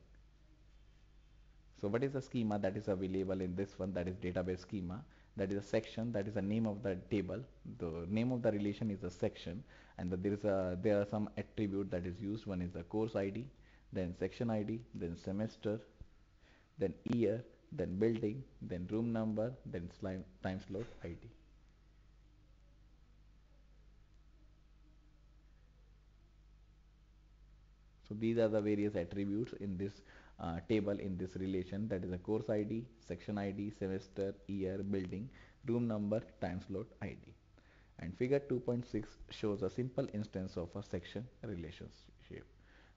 So what is the schema that is available in this one? That is database schema. That is a section. That is the name of the table. The name of the relation is a section, and there are some attribute that is used. One is the course ID, then section ID, then semester, then year, then building, then room number, then time slot ID. So these are the various attributes in this table, in this relation, that is a course ID, section ID, semester, year, building, room number, time slot ID. And figure 2.6 shows a simple instance of a section relationship.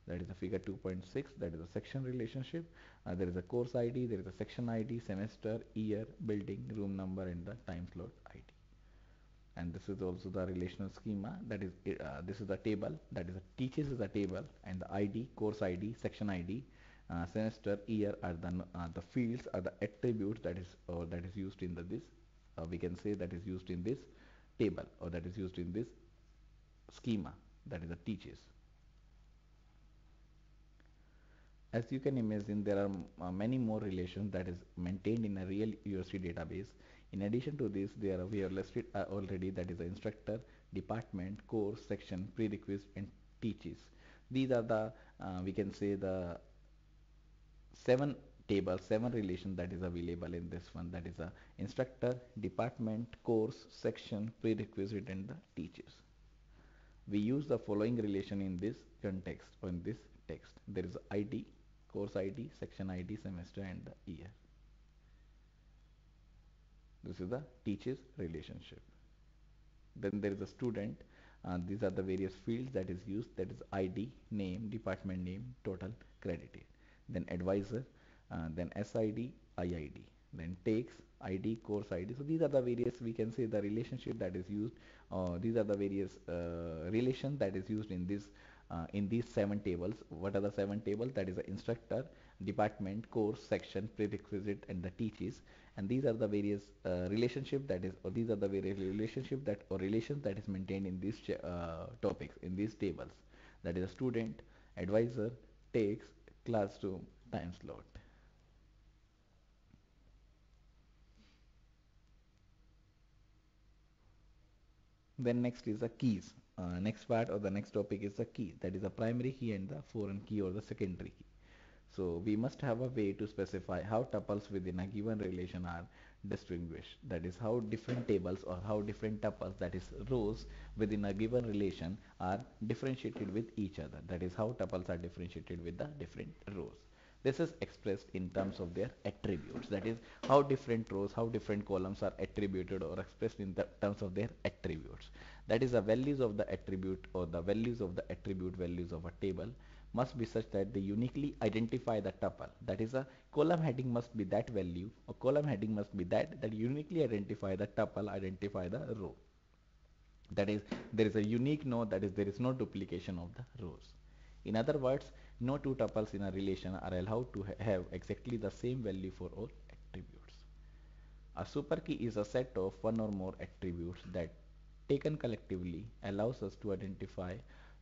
That is a figure 2.6, that is a section relationship. There is a course ID, there is a section ID, semester, year, building, room number, and the time slot ID. And this is also the relational schema. That is this is the table, that is a teaches is a table, and the ID, course ID, section ID, semester, year are the fields, are the attributes that is used in this we can say that is used in this table, or that is used in this schema, that is the teaches. As you can imagine, there are many more relations that is maintained in a real university database. In addition to this, we have listed already, that is the instructor, department, course, section, prerequisite, and teaches. These are the we can say the seven tables, seven relations that is available in this one. That is the instructor, department, course, section, prerequisite, and the teaches. We use the following relation in this context, or in this text. There is ID, course ID, section ID, semester, and the year. This is the teaches relationship. Then there is a student. These are the various fields that is used. That is ID, name, department name, total, credited. Then advisor, then SID, IID. Then takes, ID, course ID. So these are the various, we can say, the relationship that is used. These are the various relation that is used in these seven tables. What are the seven tables? That is the instructor, department, course, section, prerequisite, and the teaches. And these are the various relationship that is, or these are the various relationship that, or relations that is maintained in these topics, in these tables. That is a student, advisor, takes, classroom, time slot. Then next is the keys. Next part, or the next topic, is the key. That is the primary key and the foreign key, or the secondary key. So we must have a way to specify how tuples within a given relation are distinguished. That is how different tables, or how different tuples, that is rows, within a given relation are differentiated with each other. That is how tuples are differentiated with the different rows. This is expressed in terms of their attributes. That is how different rows, how different columns are attributed or expressed in the terms of their attributes. That is the values of the attribute, or the values of the attribute values of a table must be such that they uniquely identify the tuple. That is, a column heading must be that value, or column heading must be that uniquely identify the tuple, identify the row. That is, there is a unique node, that is, there is no duplication of the rows. In other words, no two tuples in a relation are allowed to have exactly the same value for all attributes. A superkey is a set of one or more attributes that, taken collectively, allows us to identify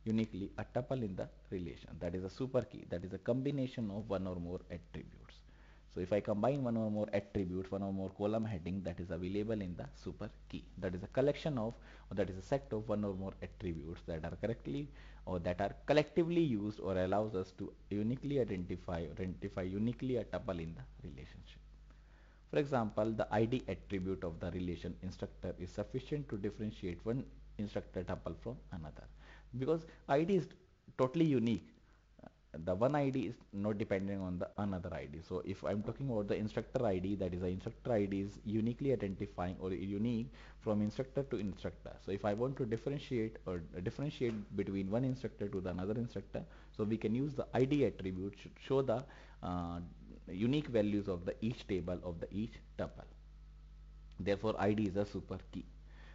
uniquely a tuple in the relation. That is a superkey. That is a combination of one or more attributes. So if I combine one or more attributes, one or more column heading, that is available in the super key. That is a collection of, or that is a set of one or more attributes that are correctly, or that are collectively used, or allows us to uniquely identify uniquely a tuple in the relationship. For example, the ID attribute of the relation instructor is sufficient to differentiate one instructor tuple from another, because ID is totally unique. The one ID is not depending on the another ID. So if I'm talking about the instructor ID, that is the instructor ID is uniquely identifying, or unique from instructor to instructor. So if I want to differentiate, or differentiate between one instructor to the another instructor, so we can use the ID attribute to show the unique values of the each table of the each tuple. Therefore ID is a super key.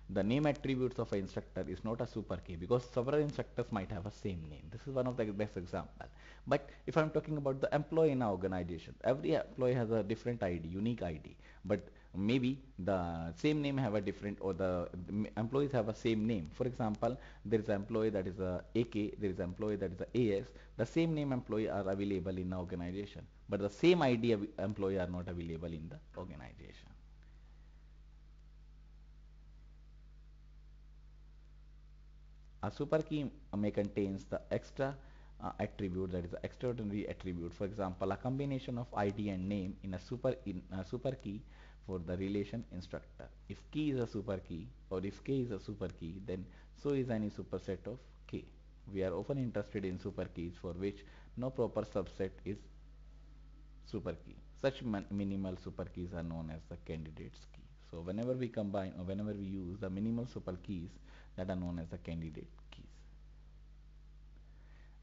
The name attributes of an instructor is not a super key because several instructors might have a same name. This is one of the best example. But if I'm talking about the employee in our organization, every employee has a different ID, unique ID. But maybe the same name have a different, or the employees have a same name. For example, there is an employee that is a AK, there is an employee that is a AS. The same name employee are available in the organization, but the same ID employee are not available in the organization. A super key may contains the extra attribute, that is the extraordinary attribute. For example, a combination of ID and name in a super key for the relation instructor. If key is a super key, or if K is a super key, then so is any superset of K. We are often interested in super keys for which no proper subset is super key. Such minimal super keys are known as the candidates key. So whenever we combine, or whenever we use the minimal super keys, that are known as the candidate keys.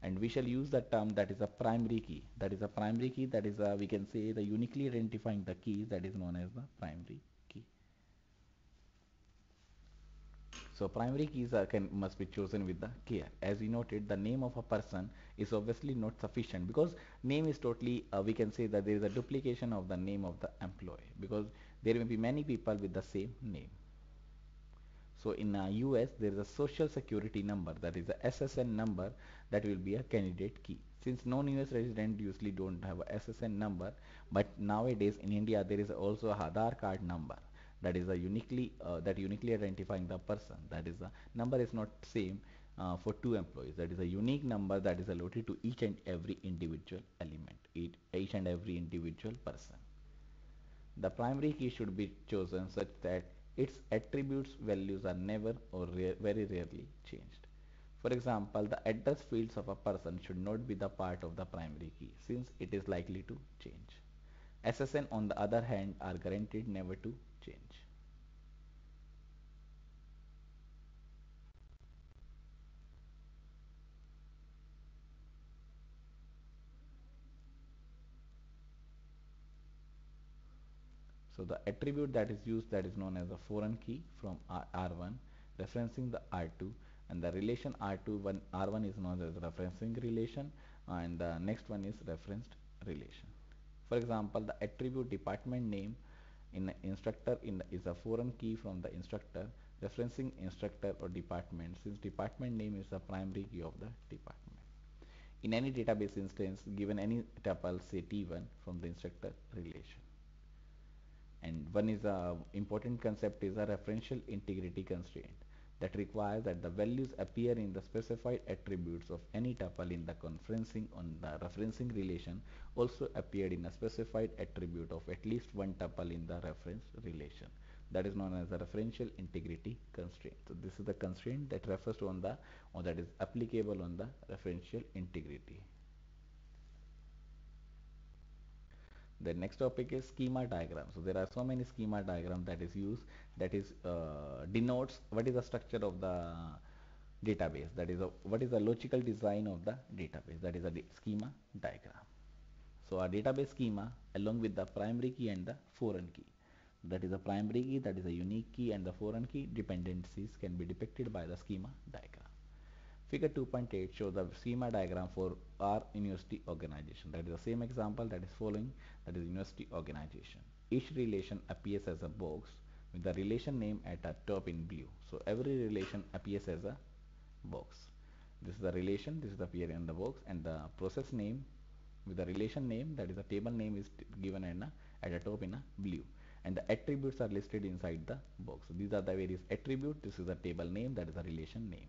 And we shall use the term that is a primary key. That is a primary key, that is a, we can say, the uniquely identifying the keys, that is known as the primary key. So primary keys must be chosen with the care. As we noted, the name of a person is obviously not sufficient, because name is totally, we can say that there is a duplication of the name of the employee, because there may be many people with the same name. So in US, there is a social security number, that is a SSN number, that will be a candidate key. Since non-US resident usually don't have a SSN number, but nowadays in India there is also a Aadhaar card number, that is a uniquely identifying the person. That is the number is not same for two employees. That is a unique number that is allotted to each and every individual element, each and every individual person. The primary key should be chosen such that its attributes values are never or very rarely changed. For example, the address fields of a person should not be the part of the primary key, since it is likely to change. SSN on the other hand are guaranteed never to change. So the attribute that is used, that is known as a foreign key from R1 referencing the R2, and the relation R2 R1 is known as referencing relation, and the next one is referenced relation. For example, the attribute department name in instructor is a foreign key from the instructor referencing instructor or department, since department name is the primary key of the department. In any database instance, given any tuple say T1 from the instructor relation. And one is a important concept is a referential integrity constraint that requires that the values appear in the specified attributes of any tuple in the conferencing on the referencing relation also appeared in a specified attribute of at least one tuple in the reference relation. That is known as the referential integrity constraint. So this is the constraint that refers to on the, or that is applicable on the referential integrity. The next topic is schema diagram. So there are so many schema diagram that is used, that is denotes what is the structure of the database, that is what is the logical design of the database, that is a schema diagram. So a database schema along with the primary key and the foreign key, that is a primary key, that is a unique key, and the foreign key dependencies can be depicted by the schema diagram. Figure 2.8 shows the schema diagram for our university organization. That is the same example that is following, that is university organization. Each relation appears as a box with the relation name at the top in blue. So every relation appears as a box. This is the relation, this is the appear in the box, and the process name with the relation name, that is the table name, is given in at the top in a blue, and the attributes are listed inside the box. So these are the various attributes. This is the table name, that is the relation name.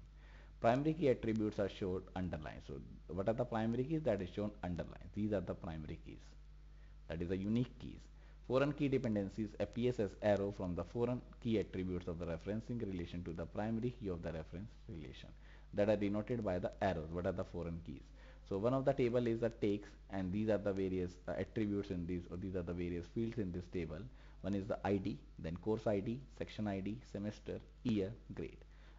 Primary key attributes are shown underlined. So what are the primary keys? That is shown underlined. These are the primary keys, that is the unique keys. Foreign key dependencies appears as arrow from the foreign key attributes of the referencing relation to the primary key of the reference relation, that are denoted by the arrows. What are the foreign keys? So one of the table is the takes, and these are the various attributes in these, or these are the various fields in this table. One is the ID, then course ID, section ID, semester, year, grade,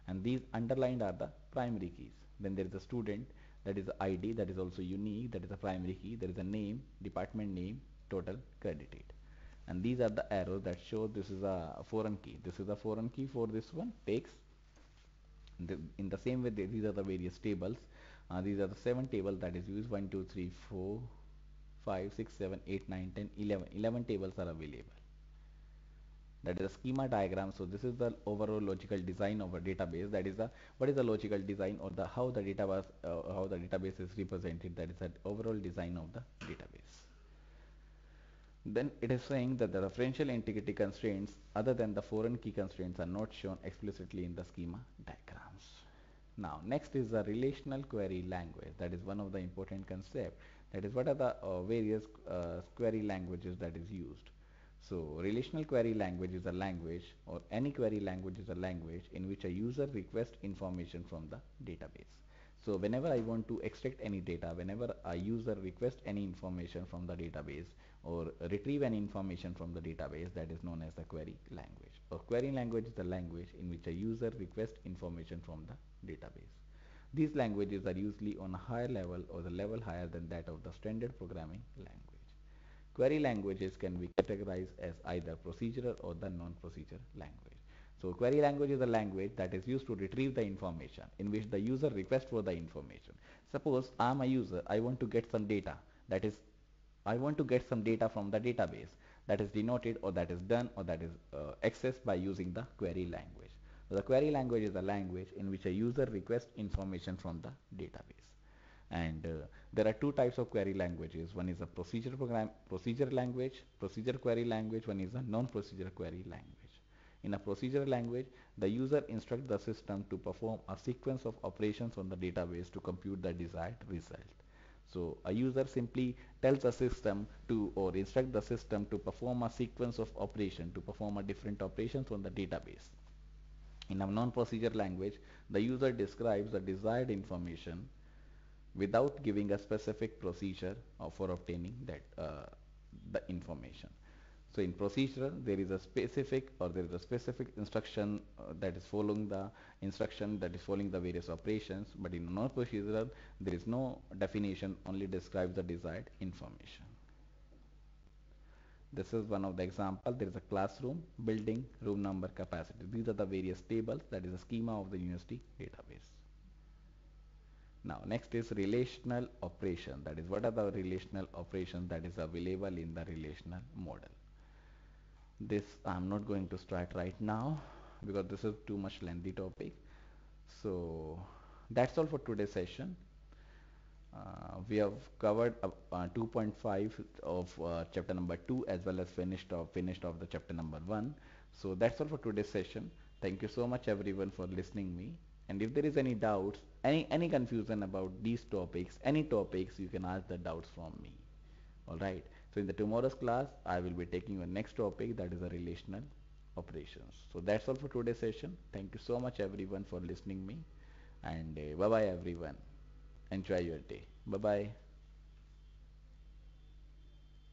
and these underlined are the primary keys. Then there is a student, that is the ID, that is also unique, that is a primary key. There is a name, department name, total credited. and these are the arrows that show this is a foreign key. This is a foreign key for this one, takes. In the same way, these are the various tables. These are the 7 tables that is used. 1 2 3 4 5 6 7 8 9 10 11. 11 tables are available. That is a schema diagram. So this is the overall logical design of a database. That is the what is the logical design, or the how the data was how the database is represented. That is the overall design of the database. Then it is saying that the referential integrity constraints other than the foreign key constraints are not shown explicitly in the schema diagrams. Now next is the relational query language. That is one of the important concepts. That is what are the various query languages that is used. So relational query language is a language, or any query language is a language in which a user requests information from the database. So whenever I want to extract any data, whenever a user requests any information from the database or retrieve any information from the database, that is known as the query language. A query language is the language in which a user requests information from the database. These languages are usually on a higher level or the level higher than that of the standard programming language. Query languages can be categorized as either procedural or the non-procedural language. So query language is a language that is used to retrieve the information in which the user requests for the information. Suppose I am a user, I want to get some data, that is I want to get some data from the database, that is denoted or that is done or that is accessed by using the query language. So the query language is a language in which a user requests information from the database. And there are two types of query languages. One is a procedure language, procedure query language. One is a non-procedure query language. In a procedure language, the user instructs the system to perform a sequence of operations on the database to compute the desired result. So a user simply tells the system to, or instruct the system to perform a sequence of operation, to perform a different operations on the database. In a non-procedure language, the user describes the desired information without giving a specific procedure for obtaining that the information. So in procedural, there is a specific instruction that is following the instruction that is following the various operations, but in non-procedural there is no definition, only describes the desired information. This is one of the example. There is a classroom, building, room number, capacity. These are the various tables. That is a schema of the university database. Now next is relational operation. That is what are the relational operations that is available in the relational model. This I am not going to start right now because this is too much lengthy topic. So that's all for today's session. We have covered 2.5 of chapter number 2 as well as finished off the chapter number 1. So that's all for today's session. Thank you so much everyone for listening me. And if there is any doubts, any confusion about these topics, any topics, you can ask the doubts from me. Alright. So in the tomorrow's class, I will be taking your next topic, that is the relational operations. So that's all for today's session. Thank you so much everyone for listening me. And bye bye everyone. Enjoy your day. Bye bye.